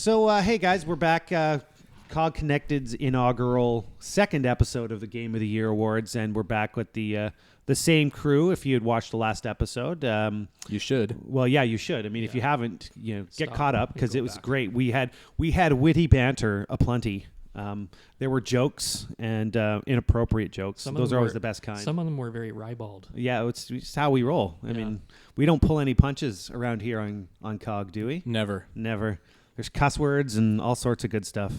So, hey guys, we're back. COGconnected's inaugural second episode of the Game of the Year Awards, and we're back with the same crew. If you had watched the last episode, you should. Well, yeah, you should. I mean, if you haven't, get caught up because it was great. We had witty banter aplenty. There were jokes and inappropriate jokes. Those are always the best kind. Some of them were very ribald. Yeah, it's just how we roll. I mean, we don't pull any punches around here on COG, do we? Never. There's cuss words and all sorts of good stuff.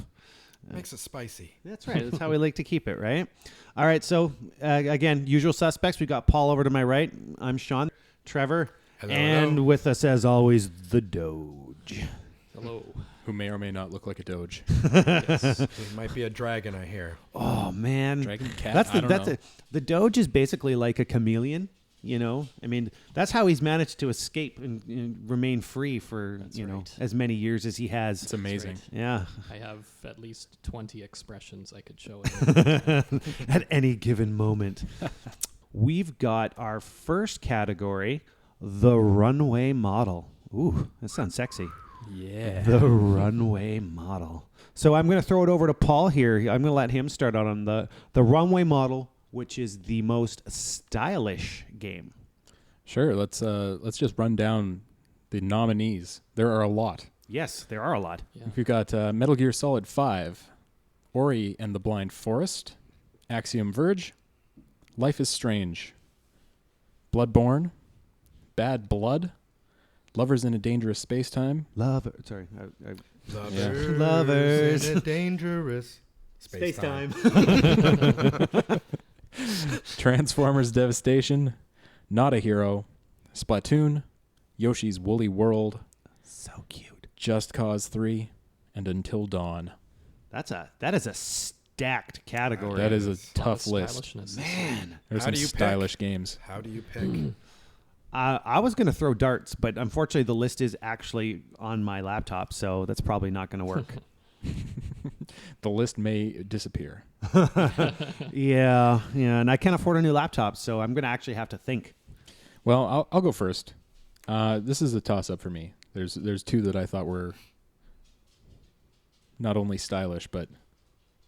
Makes it spicy. That's right. That's how we like to keep it, right? All right. So, again, usual suspects. We got Paul over to my right. I'm Sean. Trevor. Hello. With us, as always, the Doge. Hello. Who may or may not look like a Doge. Yes. It might be a dragon, I hear. Oh, man. Dragon cat? The Doge is basically like a chameleon. I mean, that's how he's managed to escape and remain free for, as many years as he has. It's amazing. Right. Yeah. I have at least 20 expressions I could show at any given moment. We've got our first category, the runway model. Ooh, that sounds sexy. Yeah. The runway model. So I'm going to throw it over to Paul here. I'm going to let him start out on the runway model, which is the most stylish game. Sure. Let's just run down the nominees. There are a lot. Yes, there are a lot. Yeah. We've got Metal Gear Solid 5, Ori and the Blind Forest, Axiom Verge, Life is Strange, Bloodborne, Bad Blood, Lovers in a Dangerous Space-Time. Lovers in a dangerous space-time. Transformers Devastation, Not a Hero, Splatoon, Yoshi's Woolly World, so cute, Just Cause 3, and Until Dawn. That is a stacked category. That is a tough list. Man, there's some stylish games. How do you pick? I was going to throw darts, but unfortunately the list is actually on my laptop, so that's probably not going to work. The list may disappear. Yeah, and I can't afford a new laptop, so I'm going to actually have to think. Well, I'll go first. This is a toss-up for me. There's two that I thought were not only stylish but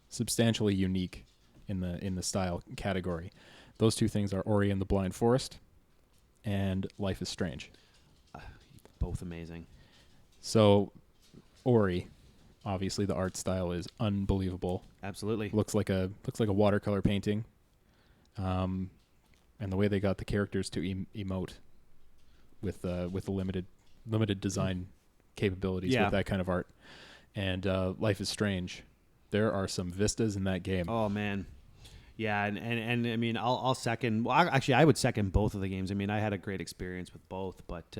substantially unique in the style category. Those two things are Ori and the Blind Forest and Life is Strange. Both amazing. So, Ori, obviously the art style is unbelievable. Absolutely. Looks like a watercolor painting. And the way they got the characters to emote with the limited design capabilities with that kind of art. And Life is Strange. There are some vistas in that game. Oh man. Yeah, and I mean, I'll second. Well, actually, I would second both of the games. I mean, I had a great experience with both, but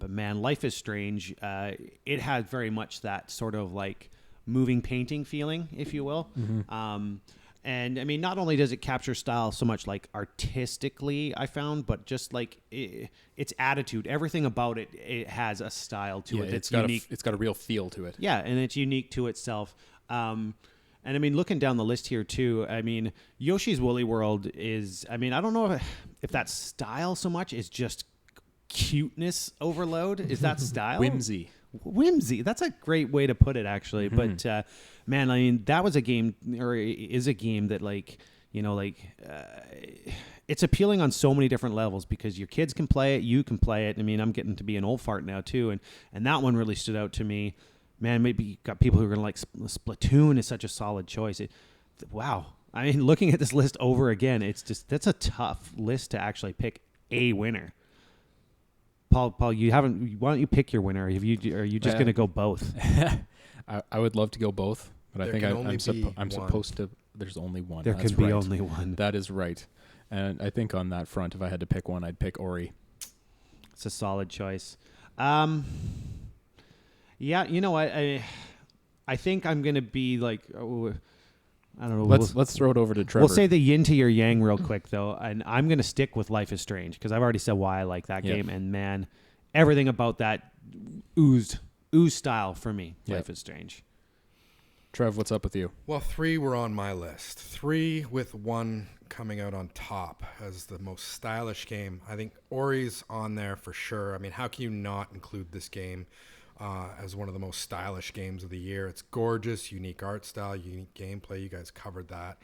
man, Life is Strange. It had very much that sort of like moving painting feeling, if you will. Mm-hmm. And I mean, not only does it capture style so much like artistically, I found, but just like its attitude, everything about it, it has a style to it. It's unique. It's got a real feel to it. Yeah, and it's unique to itself. And I mean, looking down the list here too, I mean, Yoshi's Woolly World is, I mean, I don't know if that style so much is just cuteness overload. Is that style? Whimsy. That's a great way to put it, actually. Mm-hmm. But man, I mean, that was a game, or is a game that it's appealing on so many different levels because your kids can play it, you can play it. I mean, I'm getting to be an old fart now too, and that one really stood out to me. Man, maybe you got people who are going to like Splatoon is such a solid choice. Wow. I mean, looking at this list over again, that's a tough list to actually pick a winner. Paul, why don't you pick your winner? Are you just going to go both? I would love to go both, but there I think I'm supposed to. There's only one. There can be only one. That is right. And I think on that front, if I had to pick one, I'd pick Ori. It's a solid choice. Yeah, you know what? I think I'm going to be like, I don't know. Let's throw it over to Trevor. We'll say the yin to your yang real quick, though. And I'm going to stick with Life is Strange because I've already said why I like that game. And man, everything about that oozed style for me. Yep. Life is Strange. Trev, what's up with you? Well, 3 were on my list. 3 with 1 coming out on top as the most stylish game. I think Ori's on there for sure. I mean, how can you not include this game? as one of the most stylish games of the year. It's gorgeous, unique art style, unique gameplay. You guys covered that.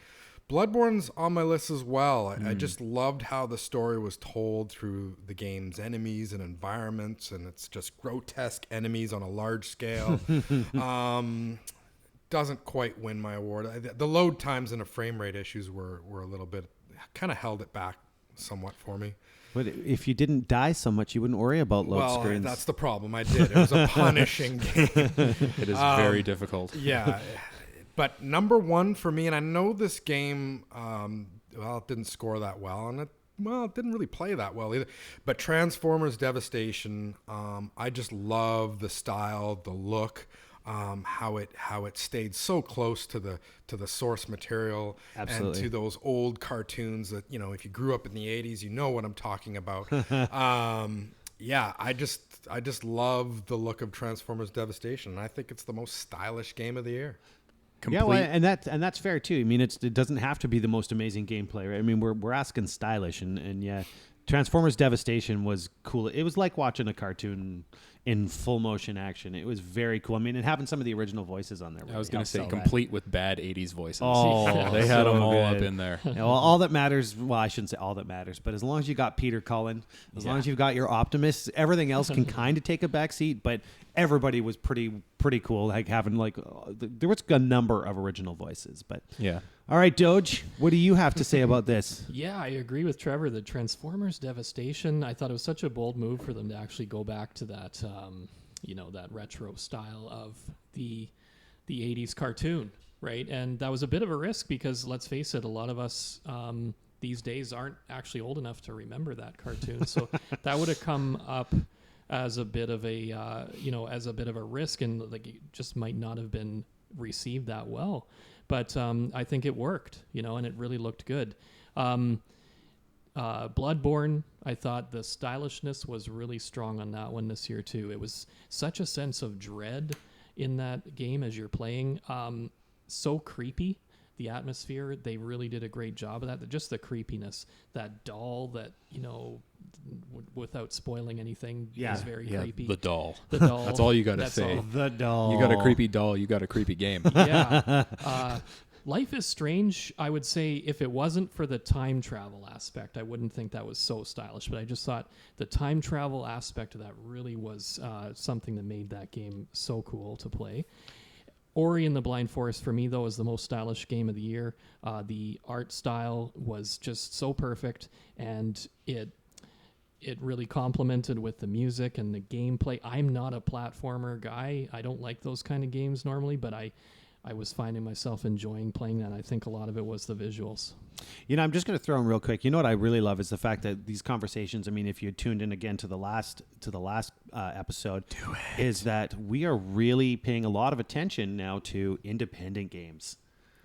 Bloodborne's on my list as well. I just loved how the story was told through the game's enemies and environments, and it's just grotesque enemies on a large scale. Doesn't quite win my award. The load times and the frame rate issues were a little bit, kind of held it back somewhat for me. But if you didn't die so much, you wouldn't worry about load screens. Well, that's the problem. I did. It was a punishing game. It is very difficult. Yeah. But number one for me, and I know this game, it didn't score that well, and it didn't really play that well either. But Transformers Devastation, I just love the style, the look, how it stayed so close to the source material. Absolutely. And to those old cartoons that, if you grew up in the 80s, you know what I'm talking about. Yeah, I just love the look of Transformers Devastation, and I think it's the most stylish game of the year. Yeah, well, and that's fair too. I mean, it doesn't have to be the most amazing gameplay, right? I mean, we're asking stylish, and yeah, Transformers Devastation was cool. It was like watching a cartoon in full motion action. It was very cool. I mean, and having some of the original voices on there. I was going to say complete with bad 80s voices. Oh, they had so them all good. up in there. Yeah, well, all that matters. Well, I shouldn't say all that matters, but as long as you got Peter Cullen, as long as you've got your Optimus, everything else can kind of take a back seat. But everybody was pretty cool. Like having there was a number of original voices. But yeah. All right, Doge, what do you have to say about this? Yeah, I agree with Trevor. The Transformers Devastation, I thought it was such a bold move for them to actually go back to that, that retro style of the 80s cartoon, right? And that was a bit of a risk because, let's face it, a lot of us these days aren't actually old enough to remember that cartoon. So that would have come up as a bit of a risk, and it just might not have been received that well. But I think it worked, and it really looked good. Bloodborne, I thought the stylishness was really strong on that one this year too. It was such a sense of dread in that game as you're playing. So creepy, the atmosphere. They really did a great job of that. Just the creepiness, that doll that, without spoiling anything, is very creepy. The doll. The doll. That's all you got to say. The doll. You got a creepy doll, you got a creepy game. Yeah. Life is Strange, I would say, if it wasn't for the time travel aspect, I wouldn't think that was so stylish. But I just thought the time travel aspect of that really was something that made that game so cool to play. Ori and the Blind Forest, for me, though, is the most stylish game of the year. The art style was just so perfect, and it really complemented with the music and the gameplay. I'm not a platformer guy. I don't like those kind of games normally, but I was finding myself enjoying playing that. I think a lot of it was the visuals. I'm just going to throw in real quick. What I really love is the fact that these conversations, I mean, if you tuned in again to the last episode, is that we are really paying a lot of attention now to independent games.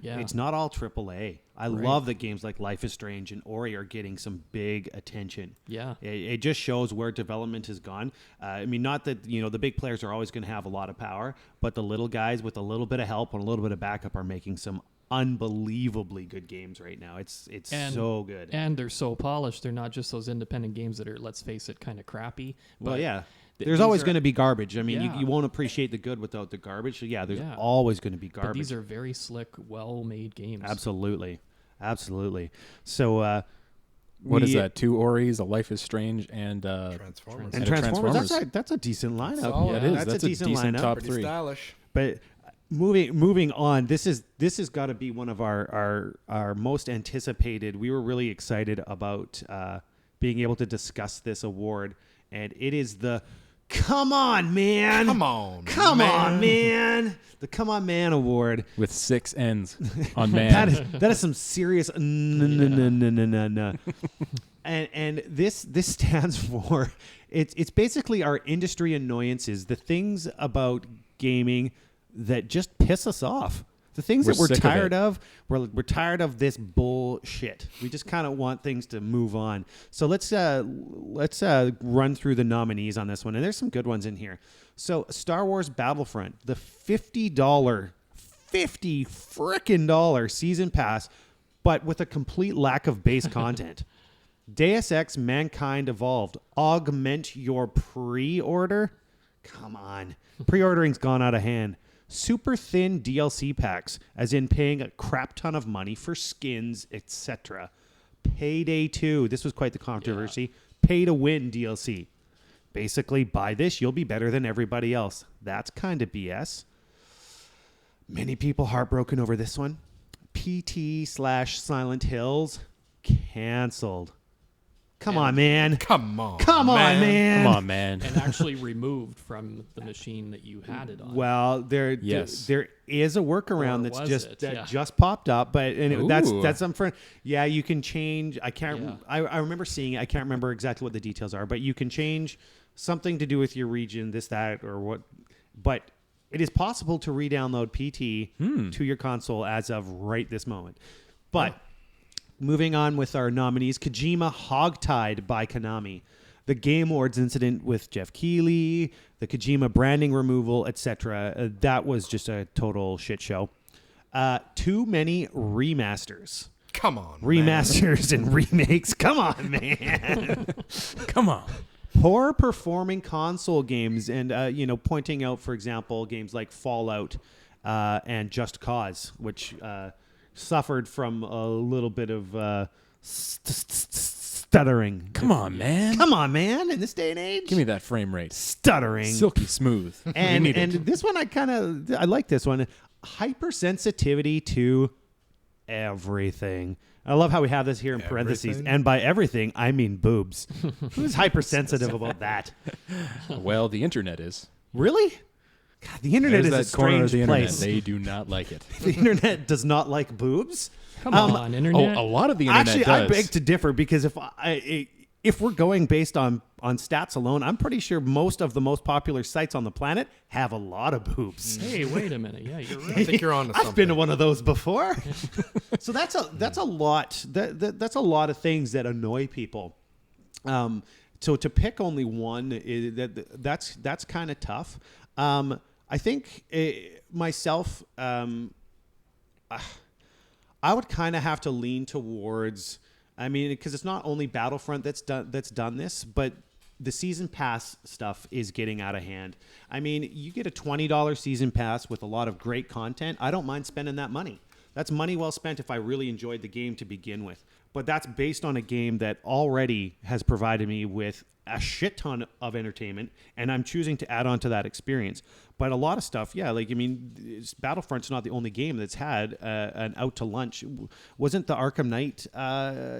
Yeah. It's not all AAA. I love that games like Life is Strange and Ori are getting some big attention. Yeah. It just shows where development has gone. I mean, not that, the big players are always going to have a lot of power, but the little guys with a little bit of help and a little bit of backup are making some unbelievably good games right now. It's so good. And they're so polished. They're not just those independent games that are, let's face it, kind of crappy. Well, yeah. There's always going to be garbage. I mean, Yeah. you won't appreciate the good without the garbage. So, yeah, there's always going to be garbage. But these are very slick, well-made games. Absolutely. So, what is that? 2 Oris, a Life is Strange, and Transformers. And a Transformers. That's a decent lineup. Solid. Yeah, it is. That's a decent lineup. top Pretty 3. stylish. But moving on, this has got to be one of our most anticipated. We were really excited about being able to discuss this award, and it is the Come On Man. Come on, Man. The Come On Man Award. With 6 N's on man. That is some serious no. And this stands for it's basically our industry annoyances, the things about gaming that just piss us off. The things that we're tired of, we're tired of this bullshit. We just kind of want things to move on. So let's run through the nominees on this one, and there's some good ones in here. So Star Wars Battlefront, the $50 frickin' season pass, but with a complete lack of base content. Deus Ex: Mankind Evolved, augment your pre-order. Come on. Pre-ordering's gone out of hand. Super thin DLC packs, as in paying a crap ton of money for skins, etc. Payday 2. This was quite the controversy. Pay to win DLC. Basically, buy this, you'll be better than everybody else. That's kind of BS. Many people heartbroken over this one. PT/Silent Hills canceled. Come on, man. Come on, Come on, man. Come on, man. And actually removed from the machine that you had it on. Well, there is a workaround Or that's was just it? that Yeah. just popped up, but that's some for yeah. You can change. I can't. Yeah. I remember seeing it. I can't remember exactly what the details are, but you can change something to do with your region, this, that, or what. But it is possible to re-download PT to your console as of right this moment. But moving on with our nominees, Kojima Hogtied by Konami. The Game Awards incident with Jeff Keighley, the Kojima branding removal, etc. That was just a total shit show. Too many remasters. Come on, Remasters and remakes. Come on, man. Come on. Poor performing console games and, pointing out, for example, games like Fallout and Just Cause, which suffered from a little bit of stuttering. Come on, man. Come on, man. In this day and age. Give me that frame rate. Stuttering. Silky smooth. And We need it. this one I like this one. Hypersensitivity to everything. I love how we have this here in parentheses. Everything? And by everything, I mean boobs. Who's hypersensitive about that? Well, the internet is. Really? God, the internet There's is that a corner of strange the internet. place. They do not like it. The internet does not like boobs. Come on, internet. Oh, a lot of the internet Actually, does. I beg to differ because if we're going based on stats alone, I'm pretty sure most of the most popular sites on the planet have a lot of boobs. Hey, wait a minute. Yeah, you're right. I think you're on to something. I've been to one of those before. So that's a lot. That's a lot of things that annoy people. So to pick only one that's kind of tough. I think myself, I would kind of have to lean towards. I mean, because it's not only Battlefront that's done this, but the season pass stuff is getting out of hand. I mean, you get a $20 season pass with a lot of great content. I don't mind spending that money. That's money well spent if I really enjoyed the game to begin with. But that's based on a game that already has provided me with a shit ton of entertainment, and I'm choosing to add on to that experience. But a lot of stuff, Battlefront's not the only game that's had an out to lunch. Wasn't the Arkham Knight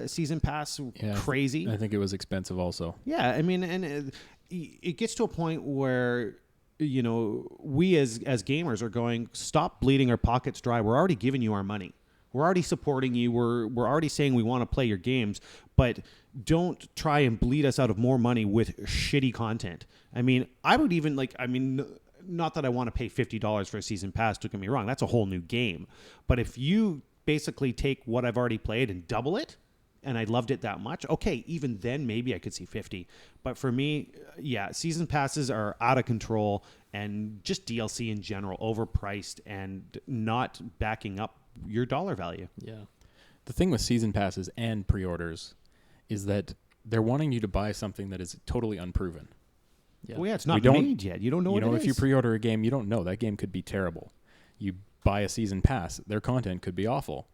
season pass crazy? I think it was expensive also. Yeah, I mean, and it gets to a point where we as gamers are going, stop bleeding our pockets dry. We're already giving you our money. We're already supporting you. We're already saying we want to play your games, but don't try and bleed us out of more money with shitty content. I mean, I would even not that I want to pay $50 for a season pass, don't get me wrong. That's a whole new game. But if you basically take what I've already played and double it, and I loved it that much, okay, even then maybe I could see 50. But for me, season passes are out of control, and just DLC in general, overpriced and not backing up your dollar value. Yeah. The thing with season passes and pre-orders is that they're wanting you to buy something that is totally unproven. Yeah. Well, it's not made yet. You don't know what it is. If you pre-order a game, you don't know. That game could be terrible. You buy a season pass, their content could be awful.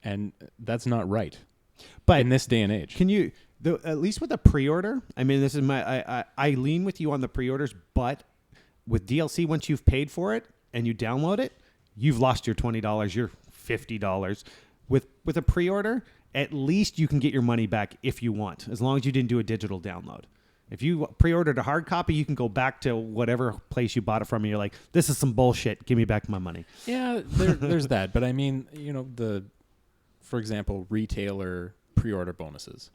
And that's not right. But in this day and age. Can you, at least with a pre-order, I mean, this is I lean with you on the pre-orders, but with DLC, once you've paid for it and you download it, you've lost your $20, your $50. With a pre-order, at least you can get your money back if you want, as long as you didn't do a digital download. If you pre-ordered a hard copy, you can go back to whatever place you bought it from, and you're like, this is some bullshit. Give me back my money. Yeah, there's that. But I mean, for example, retailer pre-order bonuses,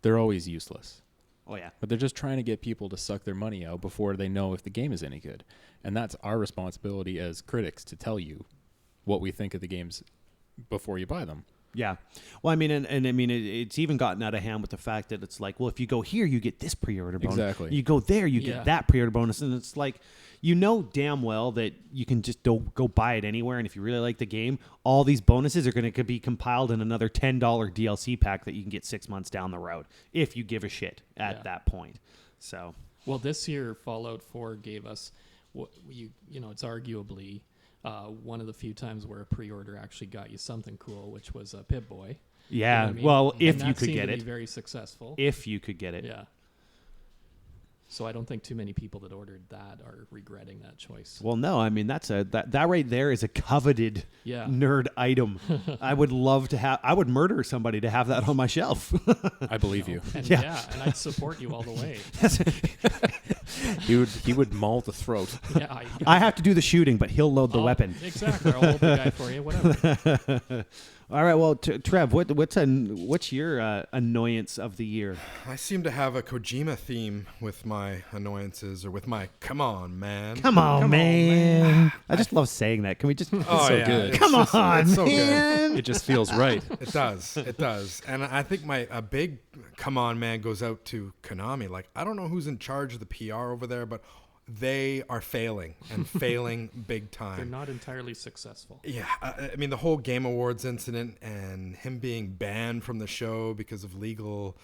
they're always useless. Oh, yeah. But they're just trying to get people to suck their money out before they know if the game is any good. And that's our responsibility as critics to tell you what we think of the games before you buy them. Yeah. Well, I mean, and I mean, it's even gotten out of hand with the fact that it's like, well, if you go here, you get this pre-order bonus. Exactly. You go there, you get that pre-order bonus. And it's like, damn well that you can just go buy it anywhere. And if you really like the game, all these bonuses are going to be compiled in another $10 DLC pack that you can get 6 months down the road if you give a shit at that point. So, Well, this year Fallout 4 gave us what it's arguably one of the few times where a pre-order actually got you something cool, which was a Pip-Boy. yeah. You know what I mean? Well, And if that you could seemed get to it, be very successful. if you could get it, Yeah. So I don't think too many people that ordered that are regretting that choice. Well, no, I mean that right there is a coveted Yeah. nerd item. I would love to have. I would murder somebody to have that on my shelf. I believe you. And Yeah. and I'd support you all the way. He would maul the throat. Yeah. I have to do the shooting, but he'll load the weapon. Exactly. I'll hold the guy for you. Whatever. All right. Well, Trev, what's your annoyance of the year? I seem to have a Kojima theme with my annoyances, or with my "come on, man." Come on, man. I just love saying that. Can we just? Oh, so yeah. good. It's Come just- on, it's so good. man. It just feels right. It does. It does. And I think a big "come on, man" goes out to Konami. Like, I don't know who's in charge of the PR over there, but they are failing and failing big time. They're not entirely successful. Yeah, I mean, the whole Game Awards incident and him being banned from the show because of legal.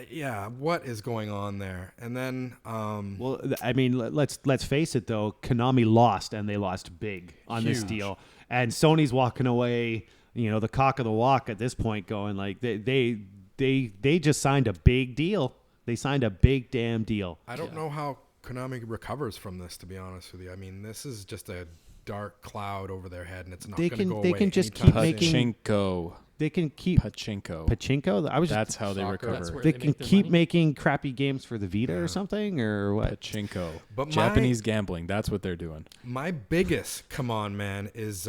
Yeah, what is going on there? And then, Well, I mean, let's face it though. Konami lost, and they lost big on this Huge. deal. And Sony's walking away. You know, the cock of the walk at this point, going like they just signed a big deal. They signed a big damn deal. I don't know how Konami recovers from this, to be honest with you. I mean, this is just a dark cloud over their head, and it's not They going to can- go they away can just anytime keep soon. making- Pachinko. They can keep Pachinko. Pachinko. I was just, That's how they Soccer. That's recover. where they they can make their keep money? making crappy games for the Vita Yeah. or something, or what? Pachinko. But Japanese gambling. That's what they're doing. My biggest come on, man, is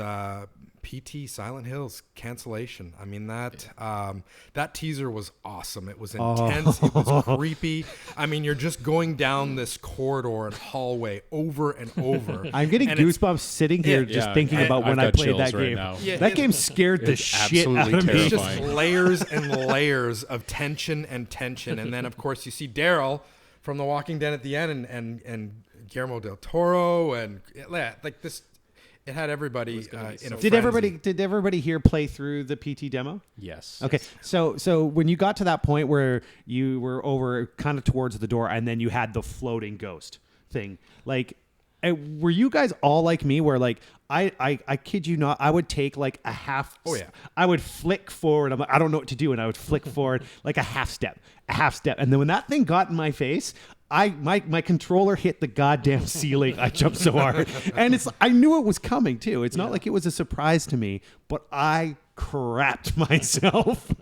PT Silent Hills cancellation. I mean, that teaser was awesome. It was intense. It was creepy. I mean, you're just going down this corridor and hallway over and over. I'm getting And it's- goosebumps sitting here Yeah, just yeah, thinking I've about when I got played chills that right game. now. Yeah, That game scared the It's shit out absolutely of me. It's just terrifying. layers and layers of tension and tension. And then, of course, you see Daryl from The Walking Dead at the end, and Guillermo del Toro, and like this. It had everybody in a Did frenzy. everybody here play through the PT demo? Yes. Okay, so when you got to that point where you were over kind of towards the door, and then you had the floating ghost thing, like, were you guys all like me, where like I kid you not, I would take like a half. Oh, yeah. I would flick forward. I'm like, I don't know what to do, and I would flick forward like a half step, and then when that thing got in my face, my controller hit the goddamn ceiling. I jumped so hard, and I knew it was coming too. It's not like it was a surprise to me, but I crapped myself.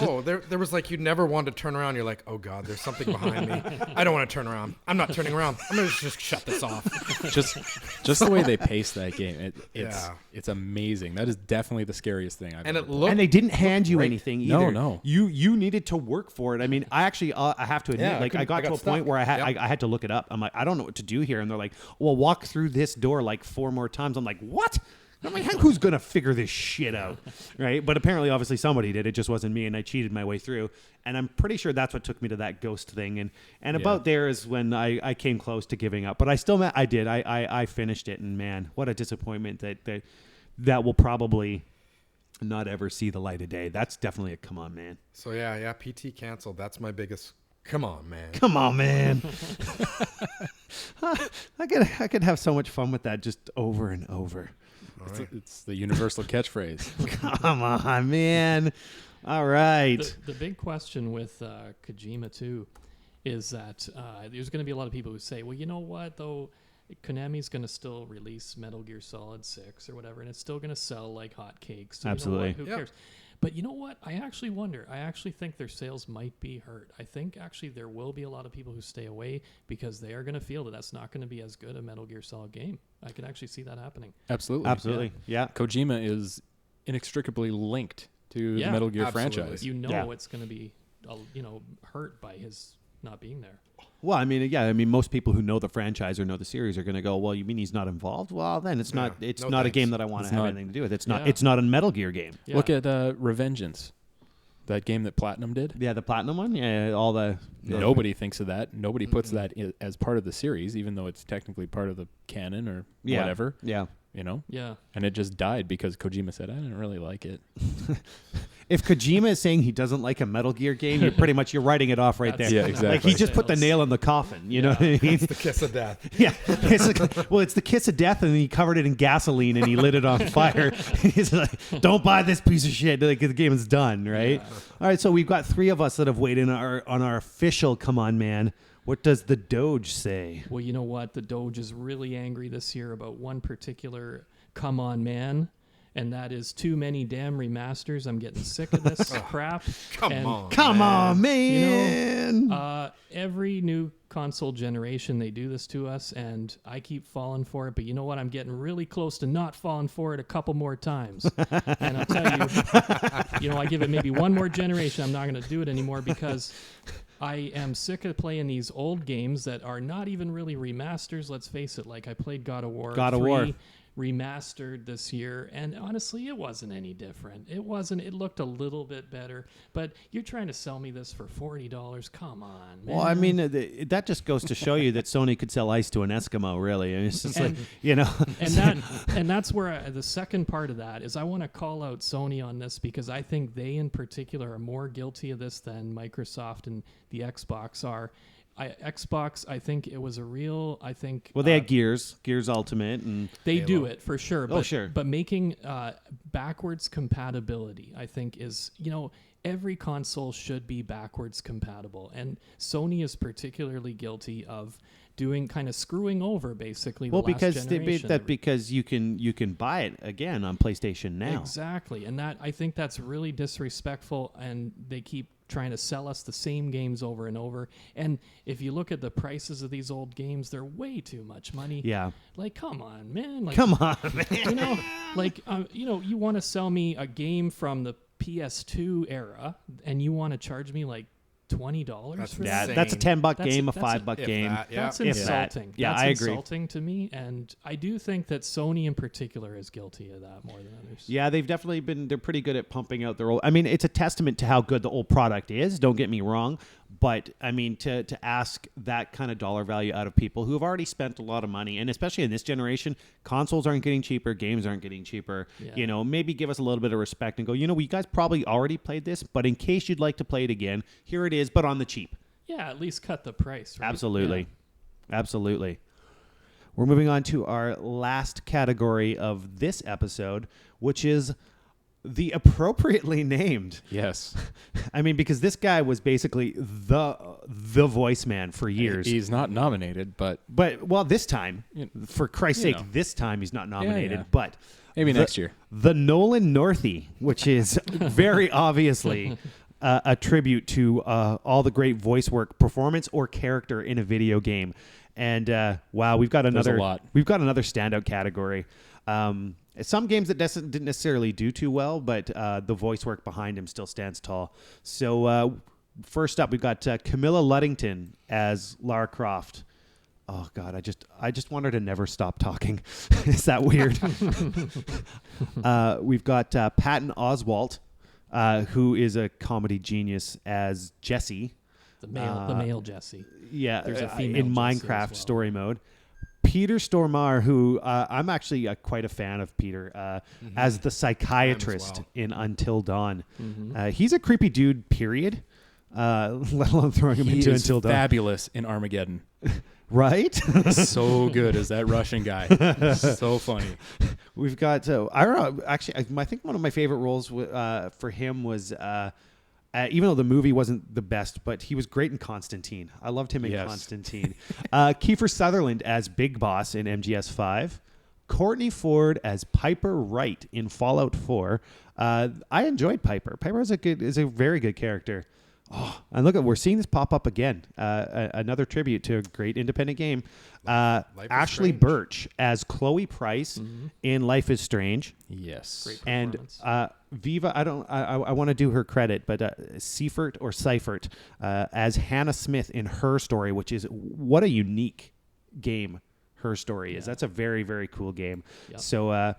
Oh, there was like you never wanted to turn around. You're like, oh God, there's something behind me. I don't want to turn around. I'm not turning around. I'm gonna just shut this off. Just the way they pace that game, Yeah. it's amazing. That is definitely the scariest thing I've And ever it looked. And they didn't hand you great. anything No, either. no. You needed to work for it. I mean, I actually I have to admit, Yeah, like I got to a stuck. point where I had to look it up. I'm like, I don't know what to do here, and they're like, well, walk through this door like 4 more times. I'm like, what? I'm like, who's gonna figure this shit out, right? But apparently, obviously, somebody did. It just wasn't me, and I cheated my way through. And I'm pretty sure that's what took me to that ghost thing. And about there is when I came close to giving up. But I still, I finished it, and man, what a disappointment that will probably not ever see the light of day. That's definitely a come on, man. So yeah, PT canceled. That's my biggest. Come on, man. Come on, man. I could have so much fun with that just over and over. It's the universal catchphrase. Come on, man. All right. The big question with Kojima too is that there's going to be a lot of people who say, well, you know what though, Konami's going to still release Metal Gear Solid 6 or whatever, and it's still going to sell like hotcakes. So Absolutely. You know what? Who cares? But you know what? I actually wonder. I actually think their sales might be hurt. I think actually there will be a lot of people who stay away because they are going to feel that that's not going to be as good a Metal Gear Solid game. I can actually see that happening. Absolutely. Yeah. Kojima is inextricably linked to the Metal Gear absolutely. franchise. You know Yeah. it's going to be, hurt by his not being there. Well, I mean, most people who know the franchise or know the series are going to go, well, you mean he's not involved? Well, then it's not. It's no not a thanks. game that I want to It's have not. anything to do with. It's not. Yeah. It's not a Metal Gear game. Yeah. Look at Revengeance, that game that Platinum did. Yeah, the Platinum one. Yeah, all the. Nobody thinks of that. Nobody puts that as part of the series, even though it's technically part of the canon or Yeah. whatever. Yeah. Yeah. And it just died because Kojima said, I didn't really like it. if Kojima is saying he doesn't like a Metal Gear game, you're writing it off right there. Yeah, exactly. Like he just put the nail in the coffin. You know what I mean? It's the kiss of death. Yeah. It's the kiss of death, and he covered it in gasoline and he lit it on fire. He's like, don't buy this piece of shit. Like the game is done, right? Yeah. All right, so we've got 3 of us that have weighed in on our official Come On Man. What does the Doge say? Well, you know what? The Doge is really angry this year about one particular Come On Man, and that is too many damn remasters. I'm getting sick of this crap. Come on, man. You know, every new console generation, they do this to us, and I keep falling for it. But you know what? I'm getting really close to not falling for it a couple more times. And I'll tell you, I give it maybe one more generation. I'm not going to do it anymore because I am sick of playing these old games that are not even really remasters. Let's face it. Like I played God of War 3 remastered this year, and honestly, it wasn't any different. It looked a little bit better, but you're trying to sell me this for $40. Come on, man. Well, I mean, that just goes to show you that Sony could sell ice to an Eskimo, really. And it's just and that's where the second part of that is I want to call out Sony on this because I think they in particular are more guilty of this than Microsoft and the Xbox are. Xbox, I think it was Well, they had Gears Ultimate, and they Halo. do it for sure. But, sure. But making backwards compatibility, I think, is every console should be backwards compatible, and Sony is particularly guilty of doing kind of screwing over basically. Well, the last generation. because you can buy it again on PlayStation now. Exactly, and I think that's really disrespectful, and they keep trying to sell us the same games over and over. And if you look at the prices of these old games, they're way too much money. Yeah. Like, come on, man. Like, come on, man. You want to sell me a game from the PS2 era, and you want to charge me like $20 for that? That's a $10 game, a $5 game. That's insulting. Yeah, that's I agree. Insulting to me, and I do think that Sony in particular is guilty of that more than others. Yeah, they've definitely they're pretty good at pumping out their old. I mean, it's a testament to how good the old product is. Don't get me wrong, but I mean, to ask that kind of dollar value out of people who have already spent a lot of money, and especially in this generation, consoles aren't getting cheaper, games aren't getting cheaper. Yeah. Maybe give us a little bit of respect and go, you guys probably already played this, but in case you'd like to play it again, here it is, but on the cheap. Yeah, at least cut the price. Right? Absolutely. Yeah. Absolutely. We're moving on to our last category of this episode, which is the appropriately named. Yes. I mean, because this guy was basically the voice man for years. He's not nominated, but this time, for Christ's sake, this time he's not nominated, but maybe next year. The Nolan Northey, which is very obviously a tribute to all the great voice work, performance, or character in a video game. And wow, we've got another standout category. Some games that didn't necessarily do too well, but the voice work behind him still stands tall. So first up, we've got Camilla Luddington as Lara Croft. Oh God, I just want her to never stop talking. Is that weird? We've got Patton Oswalt, who is a comedy genius as Jesse. The male Jesse. Yeah, there's a female in Minecraft story mode. Peter Stormare, who I'm actually quite a fan of Peter, as the psychiatrist in Until Dawn. Mm-hmm. He's a creepy dude, period, let alone throwing him into Until Dawn. Fabulous in Armageddon. Right? So good as that Russian guy. So funny. We've got, I don't know, actually, I think one of my favorite roles for him was... even though the movie wasn't the best, but he was great in Constantine. I loved him in Constantine. Kiefer Sutherland as Big Boss in MGS5. Courtney Ford as Piper Wright in Fallout 4. I enjoyed Piper. Piper is a very good character. Oh, and we're seeing this pop up again. Another tribute to a great independent game. Ashley Birch as Chloe Price in Life is Strange. Yes. Great performance. And Viva, I want to do her credit, but Seifert as Hannah Smith in Her Story, which is what a unique game Her Story is. That's a very, very cool game. Yep. So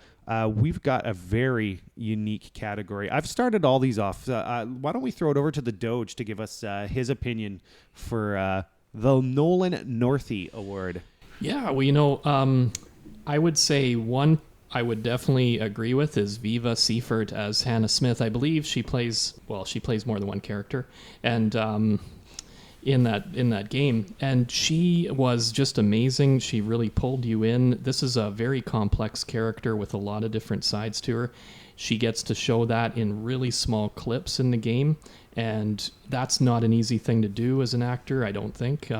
we've got a very unique category. I've started all these off. Why don't we throw it over to the Doge to give us his opinion for the Nolan Northey Award? Yeah, well, I would say one I would definitely agree with is Viva Seifert as Hannah Smith. I believe she plays more than one character, and in that game, and she was just amazing. She really pulled you in. This is a very complex character with a lot of different sides to her. She gets to show that in really small clips in the game, and that's not an easy thing to do as an actor, I don't think,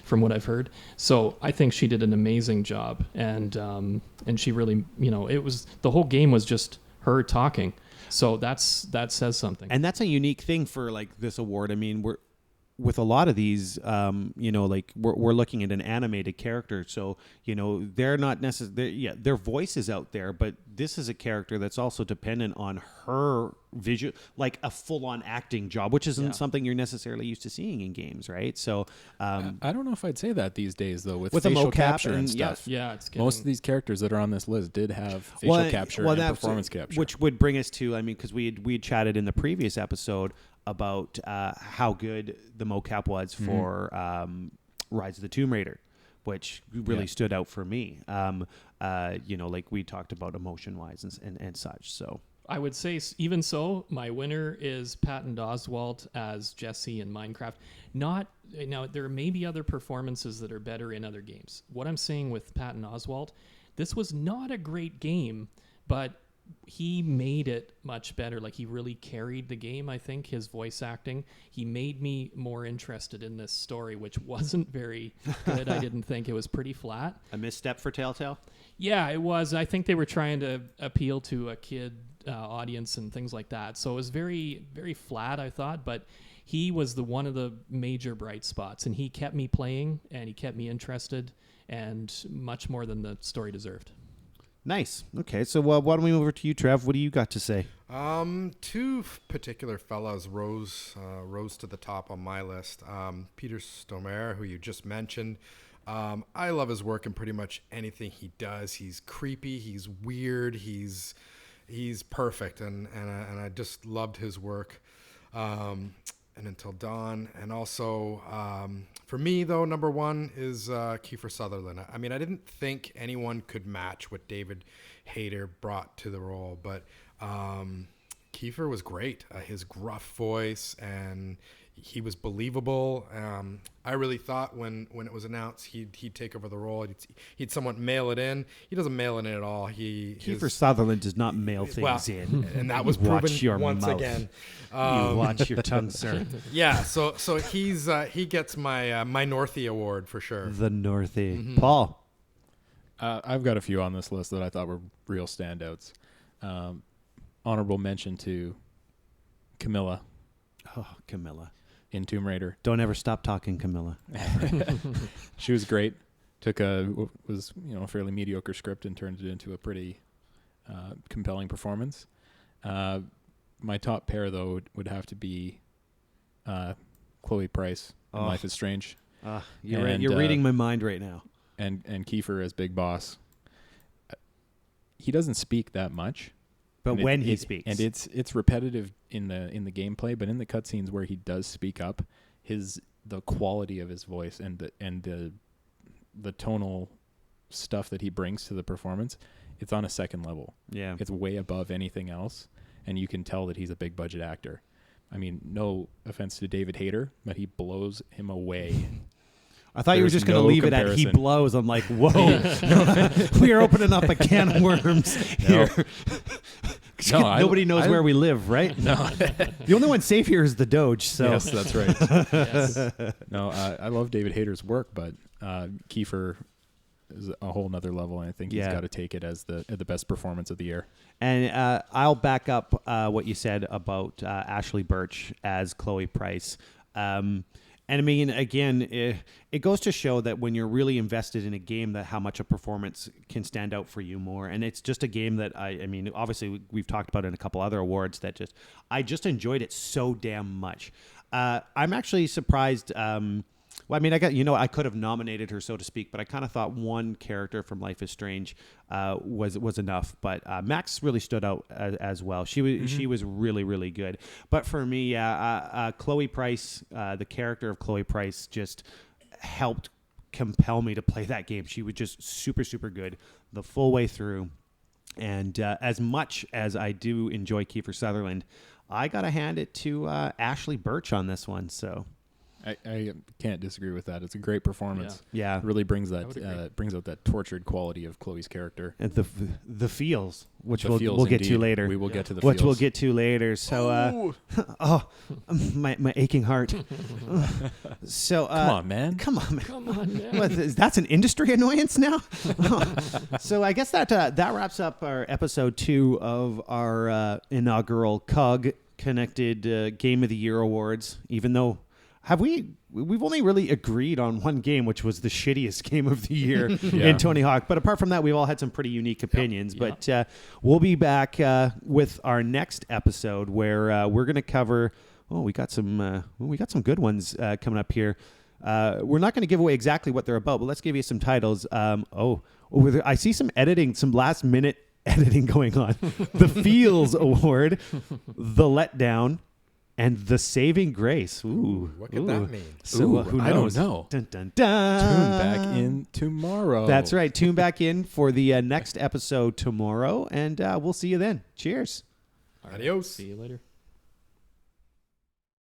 from what I've heard. So I think she did an amazing job, and she really, it was, the whole game was just her talking. So that says something. And that's a unique thing for like this award. I mean, with a lot of these, like we're looking at an animated character, so they're not necessarily, their voice is out there, but this is a character that's also dependent on her visual, like a full-on acting job, which isn't something you're necessarily used to seeing in games, right? So I don't know if I'd say that these days though, with the facial mocap capture and stuff. It's most of these characters that are on this list did have facial capture and performance capture, which would bring us to, I mean, because we had chatted in the previous episode about how good the mocap was for Rise of the Tomb Raider, which really stood out for me. Like we talked about emotion-wise and such. So I would say, even so, my winner is Patton Oswalt as Jesse in Minecraft. Now, there may be other performances that are better in other games. What I'm saying with Patton Oswalt, this was not a great game, but he made it much better. Like, he really carried the game, I think, his voice acting. He made me more interested in this story, which wasn't very good. I didn't think. It was pretty flat. A misstep for Telltale? Yeah, it was. I think they were trying to appeal to a kid audience and things like that. So it was very, very flat, I thought. But he was one of the major bright spots, and he kept me playing, and he kept me interested, and much more than the story deserved. Nice. Okay, so why don't we move over to you, Trev? What do you got to say? Two particular fellas rose to the top on my list. Peter Stormare, who you just mentioned. I love his work in pretty much anything he does. He's creepy. He's weird. He's perfect, and I just loved his work. And Until Dawn, and also for me though, number one is Kiefer Sutherland. I mean, I didn't think anyone could match what David Hayter brought to the role, but Kiefer was great. His gruff voice, and he was believable. I really thought when it was announced he'd take over the role, he'd somewhat mail it in. He doesn't mail it in at all. Kiefer Sutherland does not mail things in, and that was proven once again. You watch your tongue, sir. Yeah, so he gets my Northie award for sure. The Northie. Mm-hmm. Paul. I've got a few on this list that I thought were real standouts. Honorable mention to Camilla. Oh, Camilla. In Tomb Raider. Don't ever stop talking, Camilla. She was great. Took a fairly mediocre script and turned it into a pretty compelling performance. My top pair, though, would have to be Chloe Price in Life is Strange. You're reading my mind right now. And Kiefer as Big Boss. He doesn't speak that much. But when he speaks, and it's repetitive in the gameplay, but in the cutscenes where he does speak up, the quality of his voice and the tonal stuff that he brings to the performance, it's on a second level. Yeah, it's way above anything else, and you can tell that he's a big budget actor. I mean, no offense to David Hayter, but he blows him away. I thought you were just going to leave it at he blows. I'm like, whoa, we are opening up a can of worms here. Nobody knows where we live, right? No. The only one safe here is the Doge. So. Yes, that's right. Yes. No, I love David Hayter's work, but Kiefer is a whole nother level, and I think he's got to take it as the best performance of the year. And I'll back up what you said about Ashley Birch as Chloe Price. And I mean, again, it goes to show that when you're really invested in a game, that how much a performance can stand out for you more. And it's just a game that I mean, obviously we've talked about in a couple other awards that I just enjoyed it so damn much. I'm actually surprised. Well, I mean, I could have nominated her, so to speak, but I kind of thought one character from Life is Strange was enough. But Max really stood out as well. She was really, really good. But for me, Chloe Price, the character of Chloe Price, just helped compel me to play that game. She was just super, super good the full way through. And as much as I do enjoy Kiefer Sutherland, I got to hand it to Ashley Birch on this one. So I can't disagree with that. It's a great performance. Yeah. It really brings I would agree. that brings out that tortured quality of Chloe's character. And the feels, which The we'll feels, get to indeed. later. We will get to the which feels. we'll get to later. So, my aching heart. So, Come on, man. Come on, man. Come on, man. That's an industry annoyance now. So I guess that wraps up our episode 2 of our inaugural COGconnected Game of the Year awards. Even though we've only really agreed on one game, which was the shittiest game of the year in Tony Hawk. But apart from that, we've all had some pretty unique opinions. Yep. But we'll be back with our next episode where we're going to cover. Oh, we got some good ones coming up here. We're not going to give away exactly what they're about, but let's give you some titles. I see some editing, some last minute editing going on. The Feels Award, The Letdown, and The Saving Grace. Ooh, What could that mean? So who I don't knows? know. Dun, dun, dun. Tune back in tomorrow. That's right. Tune back in for the next episode tomorrow, and we'll see you then. Cheers. Adios. See you later.